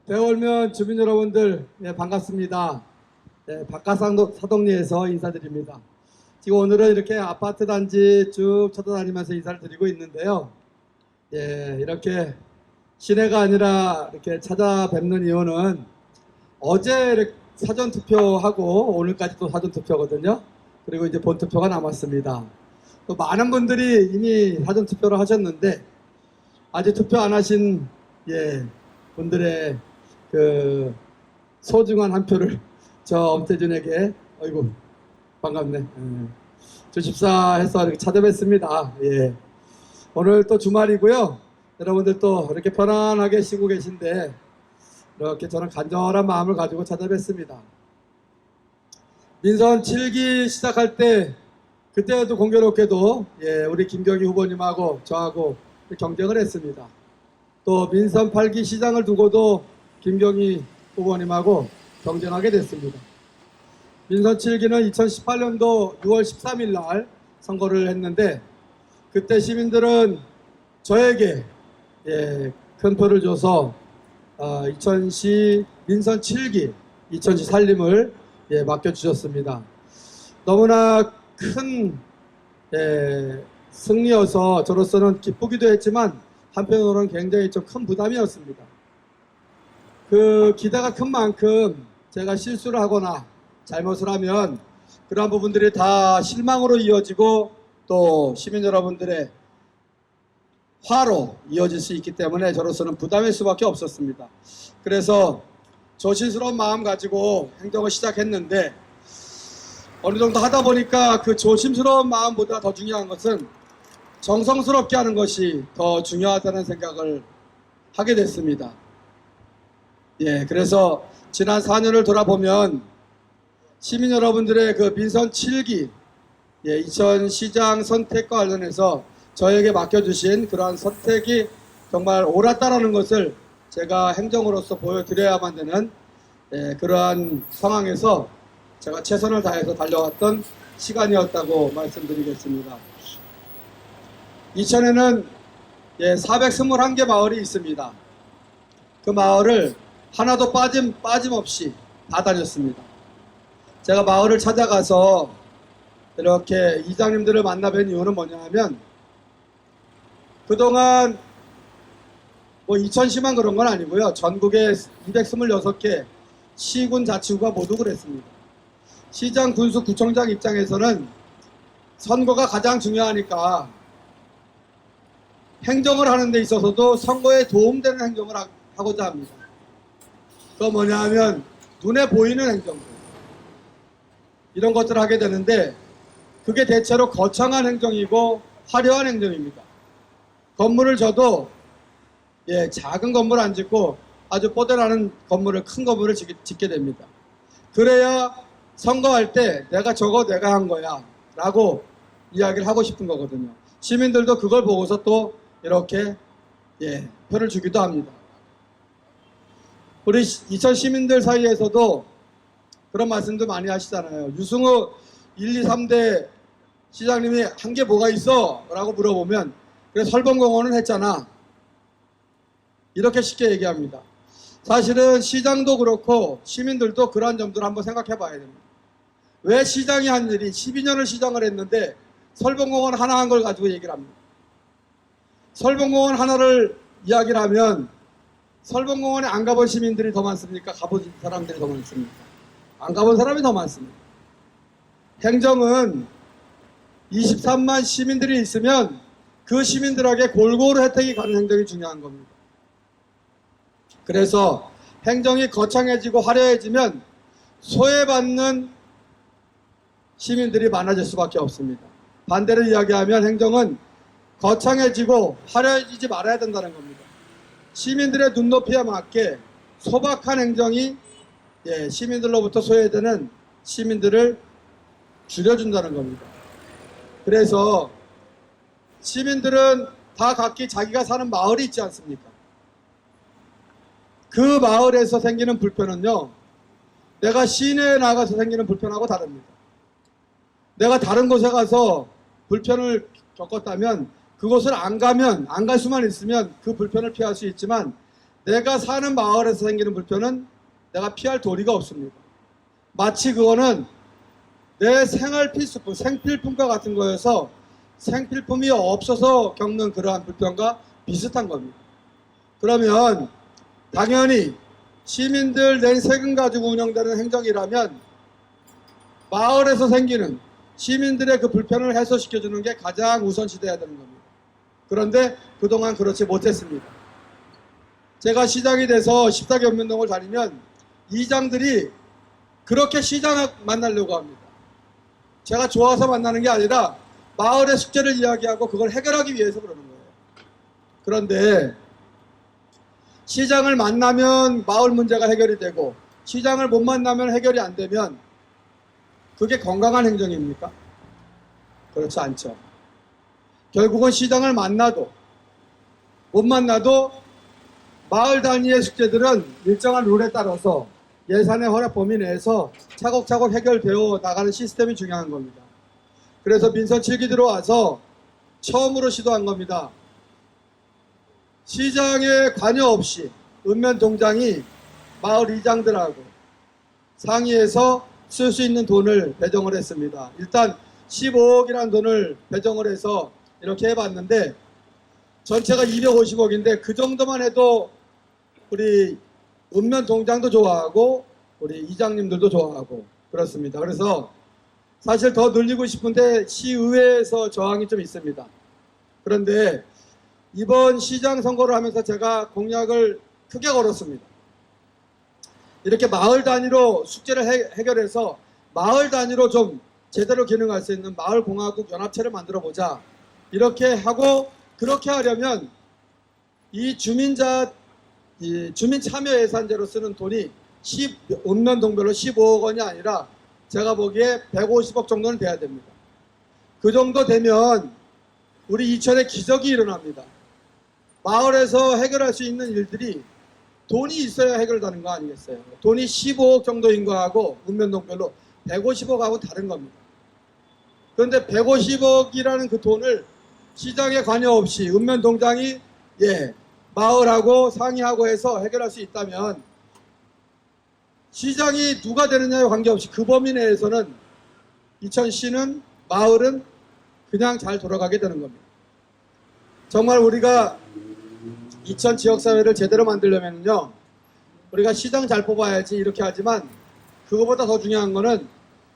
대월면 주민 여러분들, 반갑습니다. 박가상 사동리에서 인사드립니다. 지금 오늘은 이렇게 아파트 단지 쭉 찾아다니면서 인사를 드리고 있는데요. 이렇게 시내가 아니라 이렇게 찾아뵙는 이유는 어제 이렇게 사전 투표하고 오늘까지 또 사전 투표거든요. 그리고 이제 본 투표가 남았습니다. 또 많은 분들이 이미 사전 투표를 하셨는데 아직 투표 안 하신 분들의 그 소중한 한 표를 저 엄태준에게 어이구 반갑네. 주십사 해서 이렇게 찾아뵙습니다. 오늘 또 주말이고요. 여러분들 또 이렇게 편안하게 쉬고 계신데 이렇게 저는 간절한 마음을 가지고 찾아뵙습니다. 민선 7기 시작할 때 그때도 공교롭게도 우리 김경희 후보님하고 저하고 경쟁을 했습니다. 또 민선 8기 시장을 두고도 김경희 후보님하고 경쟁하게 됐습니다. 민선 7기는 2018년도 6월 13일 날 선거를 했는데 그때 시민들은 저에게 큰 표를 줘서 이천시 민선 7기 이천시 살림을 맡겨주셨습니다. 너무나 큰 승리여서 저로서는 기쁘기도 했지만 한편으로는 굉장히 좀 큰 부담이었습니다. 그 기대가 큰 만큼 제가 실수를 하거나 잘못을 하면 그러한 부분들이 다 실망으로 이어지고 또 시민 여러분들의 화로 이어질 수 있기 때문에 저로서는 부담일 수밖에 없었습니다. 그래서 조심스러운 마음 가지고 행동을 시작했는데 어느 정도 하다 보니까 그 조심스러운 마음보다 더 중요한 것은 정성스럽게 하는 것이 더 중요하다는 생각을 하게 됐습니다. 그래서 지난 4년을 돌아보면 시민 여러분들의 그 민선 7기 이천시장 선택과 관련해서 저에게 맡겨주신 그러한 선택이 정말 옳았다라는 것을 제가 행정으로서 보여드려야만 되는 그러한 상황에서 제가 최선을 다해서 달려왔던 시간이었다고 말씀드리겠습니다. 이천에는 421개 마을이 있습니다. 그 마을을 하나도 빠짐없이 다 다녔습니다. 제가 마을을 찾아가서 이렇게 이장님들을 만나 뵌 이유는 뭐냐 하면 그동안 이천시만 그런 건 아니고요. 전국의 226개 시군 자치구가 모두 그랬습니다. 시장, 군수, 구청장 입장에서는 선거가 가장 중요하니까 행정을 하는 데 있어서도 선거에 도움되는 행정을 하고자 합니다. 그거 뭐냐 하면 눈에 보이는 행정들 이런 것들을 하게 되는데 그게 대체로 거창한 행정이고 화려한 행정입니다. 건물을 져도 작은 건물 안 짓고 아주 뽀대나는 건물을 큰 건물을 짓게 됩니다. 그래야 선거할 때 내가 저거 내가 한 거야 라고 이야기를 하고 싶은 거거든요. 시민들도 그걸 보고서 또 이렇게 표를 주기도 합니다. 우리 이천 시민들 사이에서도 그런 말씀도 많이 하시잖아요. 유승우 1, 2, 3대 시장님이 한 게 뭐가 있어? 라고 물어보면 그래 설봉공원은 했잖아. 이렇게 쉽게 얘기합니다. 사실은 시장도 그렇고 시민들도 그러한 점들을 한번 생각해 봐야 됩니다. 왜 시장이 한 일이 12년을 시장을 했는데 설봉공원 하나 한 걸 가지고 얘기를 합니다. 설봉공원 하나를 이야기를 하면 설봉공원에 안 가본 시민들이 더 많습니까? 가본 사람들이 더 많습니까? 안 가본 사람이 더 많습니다. 행정은 23만 시민들이 있으면 그 시민들에게 골고루 혜택이 가는 행정이 중요한 겁니다. 그래서 행정이 거창해지고 화려해지면 소외받는 시민들이 많아질 수밖에 없습니다. 반대로 이야기하면 행정은 거창해지고 화려해지지 말아야 된다는 겁니다. 시민들의 눈높이에 맞게 소박한 행정이 시민들로부터 소외되는 시민들을 줄여준다는 겁니다. 그래서 시민들은 다 각기 자기가 사는 마을이 있지 않습니까? 그 마을에서 생기는 불편은요, 내가 시내에 나가서 생기는 불편하고 다릅니다. 내가 다른 곳에 가서 불편을 겪었다면 그곳을 안 가면, 안 갈 수만 있으면 그 불편을 피할 수 있지만 내가 사는 마을에서 생기는 불편은 내가 피할 도리가 없습니다. 마치 그거는 내 생활 필수품, 생필품과 같은 거여서 생필품이 없어서 겪는 그러한 불편과 비슷한 겁니다. 그러면 당연히 시민들 낸 세금 가지고 운영되는 행정이라면 마을에서 생기는 시민들의 그 불편을 해소시켜주는 게 가장 우선시돼야 되는 겁니다. 그런데 그동안 그렇지 못했습니다. 제가 시장이 돼서 14개 읍면동을 다니면 이장들이 그렇게 시장을 만나려고 합니다. 제가 좋아서 만나는 게 아니라 마을의 숙제를 이야기하고 그걸 해결하기 위해서 그러는 거예요. 그런데 시장을 만나면 마을 문제가 해결이 되고 시장을 못 만나면 해결이 안 되면 그게 건강한 행정입니까? 그렇지 않죠. 결국은 시장을 만나도 못 만나도 마을 단위의 숙제들은 일정한 룰에 따라서 예산의 허락 범위 내에서 차곡차곡 해결되어 나가는 시스템이 중요한 겁니다. 그래서 민선 7기 들어와서 처음으로 시도한 겁니다. 시장에 관여 없이 읍면동장이 마을 이장들하고 상의해서 쓸 수 있는 돈을 배정을 했습니다. 일단 15억이라는 돈을 배정을 해서 이렇게 해봤는데 전체가 250억인데 그 정도만 해도 우리 읍면동장도 좋아하고 우리 이장님들도 좋아하고 그렇습니다. 그래서 사실 더 늘리고 싶은데 시의회에서 저항이 좀 있습니다. 그런데 이번 시장 선거를 하면서 제가 공약을 크게 걸었습니다. 이렇게 마을 단위로 숙제를 해결해서 마을 단위로 좀 제대로 기능할 수 있는 마을공화국 연합체를 만들어 보자. 이렇게 하고 그렇게 하려면 이 주민 참여 예산제로 쓰는 돈이 읍면동별로 15억 원이 아니라 제가 보기에 150억 정도는 돼야 됩니다. 그 정도 되면 우리 이천에 기적이 일어납니다. 마을에서 해결할 수 있는 일들이 돈이 있어야 해결되는 거 아니겠어요? 돈이 15억 정도인 거하고 읍면동별로 150억하고 다른 겁니다. 그런데 150억이라는 그 돈을 시장에 관여 없이 읍면동장이 마을하고 상의하고 해서 해결할 수 있다면 시장이 누가 되느냐에 관계없이 그 범위 내에서는 이천시는 마을은 그냥 잘 돌아가게 되는 겁니다. 정말 우리가 이천 지역사회를 제대로 만들려면요 우리가 시장 잘 뽑아야지 이렇게 하지만 그거보다 더 중요한 거는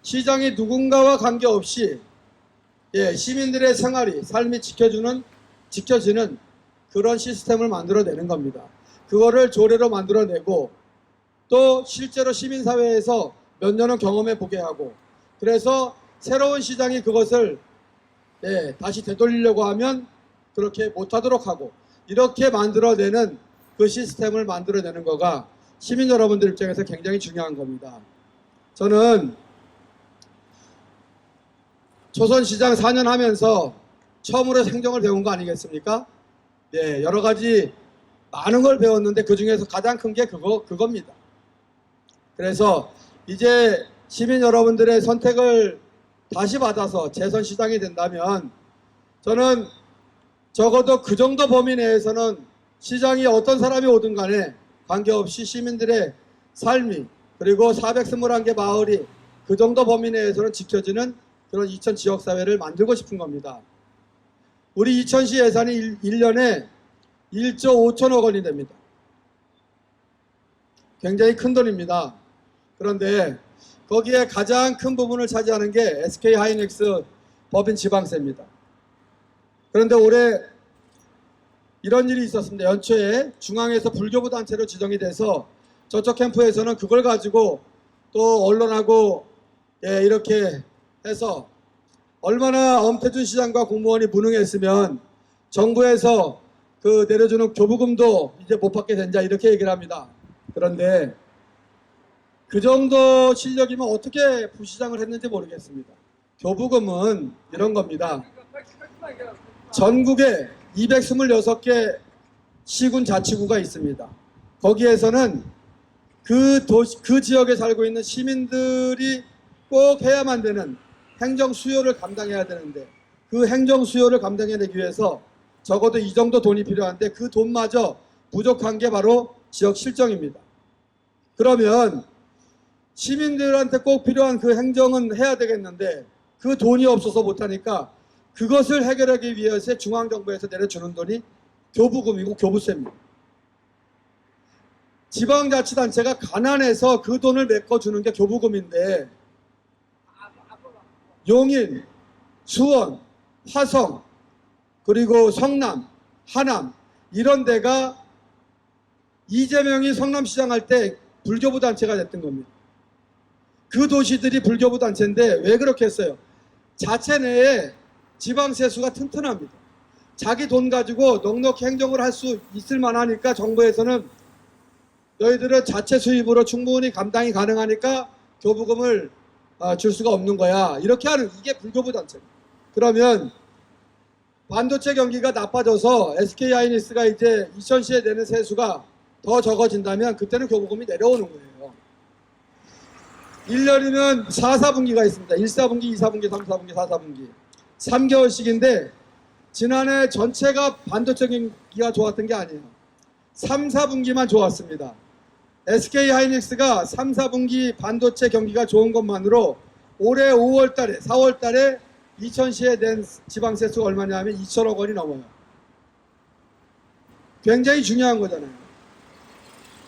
시장이 누군가와 관계없이 시민들의 생활이 삶이 지켜지는 그런 시스템을 만들어내는 겁니다. 그거를 조례로 만들어내고 또 실제로 시민사회에서 몇 년은 경험해 보게 하고 그래서 새로운 시장이 그것을 다시 되돌리려고 하면 그렇게 못하도록 하고 이렇게 만들어내는 그 시스템을 만들어내는 거가 시민 여러분들 입장에서 굉장히 중요한 겁니다. 저는 조선시장 4년 하면서 처음으로 행정을 배운 거 아니겠습니까? 여러 가지 많은 걸 배웠는데 그 중에서 가장 큰 게 그겁니다. 그래서 이제 시민 여러분들의 선택을 다시 받아서 재선시장이 된다면 저는 적어도 그 정도 범위 내에서는 시장이 어떤 사람이 오든 간에 관계없이 시민들의 삶이 그리고 421개 마을이 그 정도 범위 내에서는 지켜지는 그런 이천 지역사회를 만들고 싶은 겁니다. 우리 이천시 예산이 1년에 1조 5천억 원이 됩니다. 굉장히 큰 돈입니다. 그런데 거기에 가장 큰 부분을 차지하는 게 SK하이닉스 법인 지방세입니다. 그런데 올해 이런 일이 있었습니다. 연초에 중앙에서 불교부 단체로 지정이 돼서 저쪽 캠프에서는 그걸 가지고 또 언론하고 이렇게 해서 얼마나 엄태준 시장과 공무원이 무능했으면 정부에서 그 내려주는 교부금도 이제 못 받게 된다 이렇게 얘기를 합니다. 그런데 그 정도 실력이면 어떻게 부시장을 했는지 모르겠습니다. 교부금은 이런 겁니다. 전국에 226개 시군 자치구가 있습니다. 거기에서는 그 지역에 살고 있는 시민들이 꼭 해야만 되는 행정 수요를 감당해야 되는데 그 행정 수요를 감당해내기 위해서 적어도 이 정도 돈이 필요한데 그 돈마저 부족한 게 바로 지역 실정입니다. 그러면 시민들한테 꼭 필요한 그 행정은 해야 되겠는데 그 돈이 없어서 못하니까 그것을 해결하기 위해서 중앙정부에서 내려주는 돈이 교부금이고 교부세입니다. 지방자치단체가 가난해서 그 돈을 메꿔주는 게 교부금인데 용인, 수원, 화성, 그리고 성남, 하남 이런 데가 이재명이 성남시장 할 때 불교부 단체가 됐던 겁니다. 그 도시들이 불교부 단체인데 왜 그렇게 했어요? 자체 내에 지방세수가 튼튼합니다. 자기 돈 가지고 넉넉히 행정을 할 수 있을 만하니까 정부에서는 너희들은 자체 수입으로 충분히 감당이 가능하니까 교부금을 줄 수가 없는 거야. 이렇게 하는 이게 불교부 단체입니다. 그러면 반도체 경기가 나빠져서 SK하이닉스가 이제 이천시에 내는 세수가 더 적어진다면 그때는 교부금이 내려오는 거예요. 1년이면 4, 4분기가 있습니다. 1, 4분기, 2, 4분기, 3, 4분기, 4, 4분기. 3개월씩인데 지난해 전체가 반도체 경기가 좋았던 게 아니에요. 3, 4분기만 좋았습니다. SK하이닉스가 3, 4분기 반도체 경기가 좋은 것만으로 올해 5월 달에, 4월 달에 이천시에 낸 지방세수가 얼마냐면 2천억 원이 넘어요. 굉장히 중요한 거잖아요.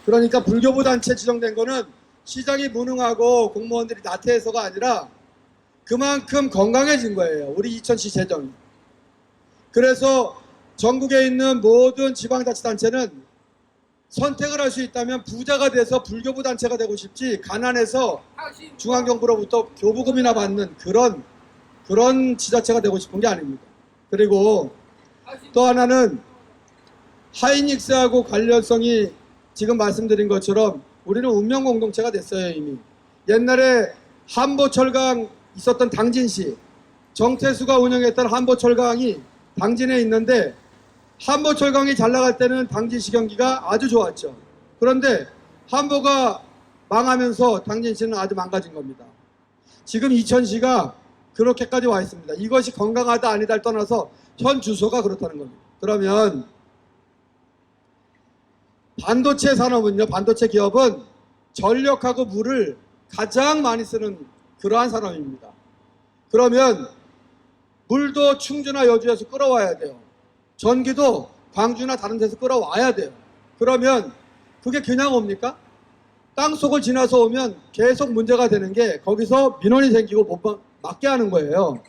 그러니까 불교부 단체 지정된 거는 시장이 무능하고 공무원들이 나태해서가 아니라 그만큼 건강해진 거예요. 우리 이천시 재정이. 그래서 전국에 있는 모든 지방자치단체는 선택을 할 수 있다면 부자가 돼서 불교부 단체가 되고 싶지 가난해서 중앙정부로부터 교부금이나 받는 그런 지자체가 되고 싶은 게 아닙니다. 그리고 또 하나는 하이닉스하고 관련성이 지금 말씀드린 것처럼 우리는 운명 공동체가 됐어요. 이미 옛날에 한보철강 있었던 당진시 정태수가 운영했던 한보철강이 당진에 있는데 한보철강이 잘 나갈 때는 당진시 경기가 아주 좋았죠. 그런데 한보가 망하면서 당진시는 아주 망가진 겁니다. 지금 이천시가 그렇게까지 와 있습니다. 이것이 건강하다 아니다를 떠나서 현 주소가 그렇다는 겁니다. 그러면 반도체 산업은요, 반도체 기업은 전력하고 물을 가장 많이 쓰는 그러한 산업입니다. 그러면 물도 충주나 여주에서 끌어와야 돼요. 전기도 광주나 다른 데서 끌어와야 돼요. 그러면 그게 그냥 옵니까? 땅속을 지나서 오면 계속 문제가 되는 게 거기서 민원이 생기고 못 막게 하는 거예요.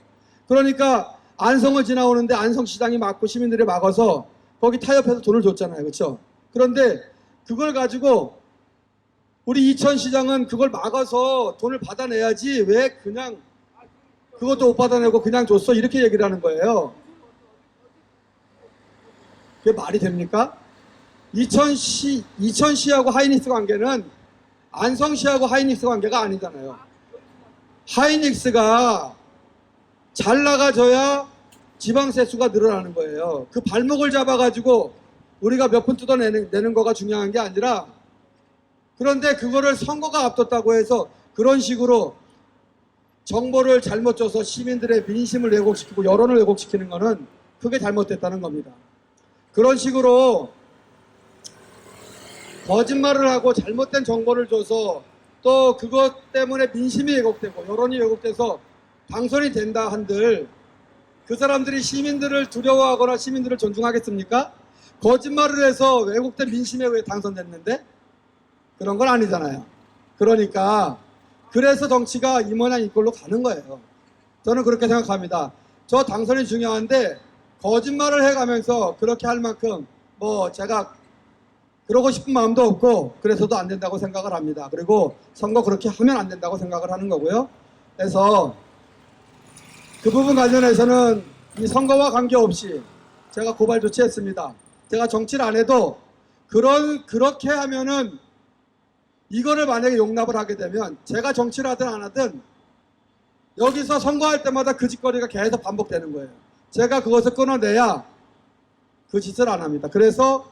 그러니까 안성을 지나오는데 안성시장이 막고 시민들이 막아서 거기 타협해서 돈을 줬잖아요. 그렇죠? 그런데 그걸 가지고 우리 이천시장은 그걸 막아서 돈을 받아내야지 왜 그냥 그것도 못 받아내고 그냥 줬어 이렇게 얘기를 하는 거예요. 그게 말이 됩니까? 이천시하고 하이닉스 관계는 안성시하고 하이닉스 관계가 아니잖아요. 하이닉스가 잘 나가져야 지방세수가 늘어나는 거예요. 그 발목을 잡아가지고 우리가 몇 푼 뜯어내는 거가 중요한 게 아니라 그런데 그거를 선거가 앞뒀다고 해서 그런 식으로 정보를 잘못 줘서 시민들의 민심을 왜곡시키고 여론을 왜곡시키는 거는 그게 잘못됐다는 겁니다. 그런 식으로 거짓말을 하고 잘못된 정보를 줘서 또 그것 때문에 민심이 왜곡되고 여론이 왜곡돼서 당선이 된다 한들 그 사람들이 시민들을 두려워하거나 시민들을 존중하겠습니까? 거짓말을 해서 왜곡된 민심에 왜 당선됐는데? 그런 건 아니잖아요. 그러니까 그래서 정치가 이 모양 이 꼴로 가는 거예요. 저는 그렇게 생각합니다. 저 당선이 중요한데 거짓말을 해가면서 그렇게 할 만큼 뭐 제가 그러고 싶은 마음도 없고 그래서도 안 된다고 생각을 합니다. 그리고 선거 그렇게 하면 안 된다고 생각을 하는 거고요. 그래서 그 부분 관련해서는 이 선거와 관계없이 제가 고발 조치했습니다. 제가 정치를 안 해도 그렇게 하면은 이거를 만약에 용납을 하게 되면 제가 정치를 하든 안 하든 여기서 선거할 때마다 그 짓거리가 계속 반복되는 거예요. 제가 그것을 끊어내야 그 짓을 안 합니다. 그래서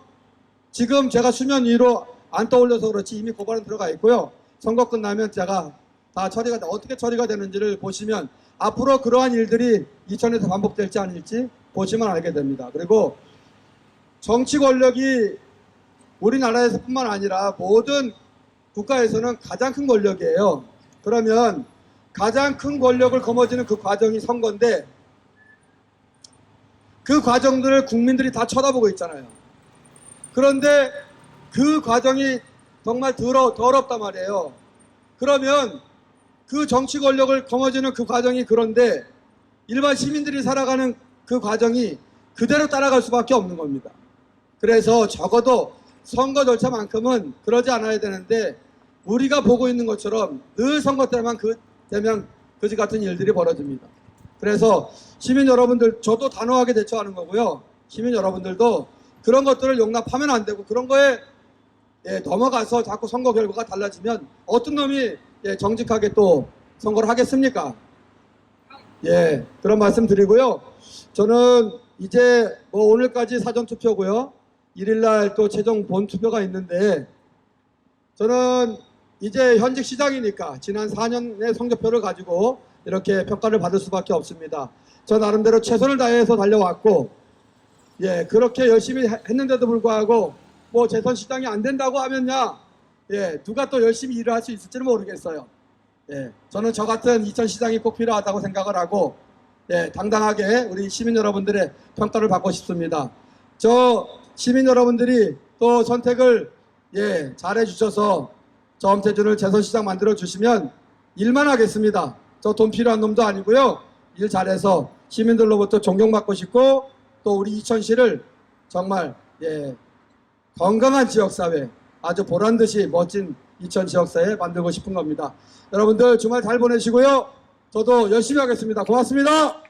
지금 제가 수면 위로 안 떠올려서 그렇지 이미 고발은 들어가 있고요. 선거 끝나면 제가 다 어떻게 처리가 되는지를 보시면 앞으로 그러한 일들이 이천에서 반복될지 아닐지 보시면 알게 됩니다. 그리고 정치 권력이 우리나라에서뿐만 아니라 모든 국가에서는 가장 큰 권력이에요. 그러면 가장 큰 권력을 거머쥐는 그 과정이 선거인데 그 과정들을 국민들이 다 쳐다보고 있잖아요. 그런데 그 과정이 정말 더럽단 말이에요. 그러면 그 정치 권력을 거머쥐는 그 과정이 그런데 일반 시민들이 살아가는 그 과정이 그대로 따라갈 수밖에 없는 겁니다. 그래서 적어도 선거 절차만큼은 그러지 않아야 되는데 우리가 보고 있는 것처럼 늘 선거 때만 되면 그지 같은 일들이 벌어집니다. 그래서 시민 여러분들, 저도 단호하게 대처하는 거고요. 시민 여러분들도 그런 것들을 용납하면 안 되고 그런 거에 넘어가서 자꾸 선거 결과가 달라지면 어떤 놈이 정직하게 또 선거를 하겠습니까? 그런 말씀 드리고요. 저는 이제 오늘까지 사전투표고요. 1일날 또 최종 본투표가 있는데 저는 이제 현직 시장이니까 지난 4년의 성적표를 가지고 이렇게 평가를 받을 수밖에 없습니다. 저 나름대로 최선을 다해서 달려왔고 그렇게 열심히 했는데도 불구하고 재선 시장이 안 된다고 하면야 누가 또 열심히 일을 할 수 있을지는 모르겠어요. 저는 저 같은 이천 시장이 꼭 필요하다고 생각을 하고 당당하게 우리 시민 여러분들의 평가를 받고 싶습니다. 저 시민 여러분들이 또 선택을 잘해 주셔서 저 엄태준을 재선시장 만들어 주시면 일만 하겠습니다. 저 돈 필요한 놈도 아니고요. 일 잘해서 시민들로부터 존경받고 싶고 또 우리 이천시를 정말 건강한 지역사회, 아주 보란듯이 멋진 이천 지역사회 만들고 싶은 겁니다. 여러분들 주말 잘 보내시고요. 저도 열심히 하겠습니다. 고맙습니다.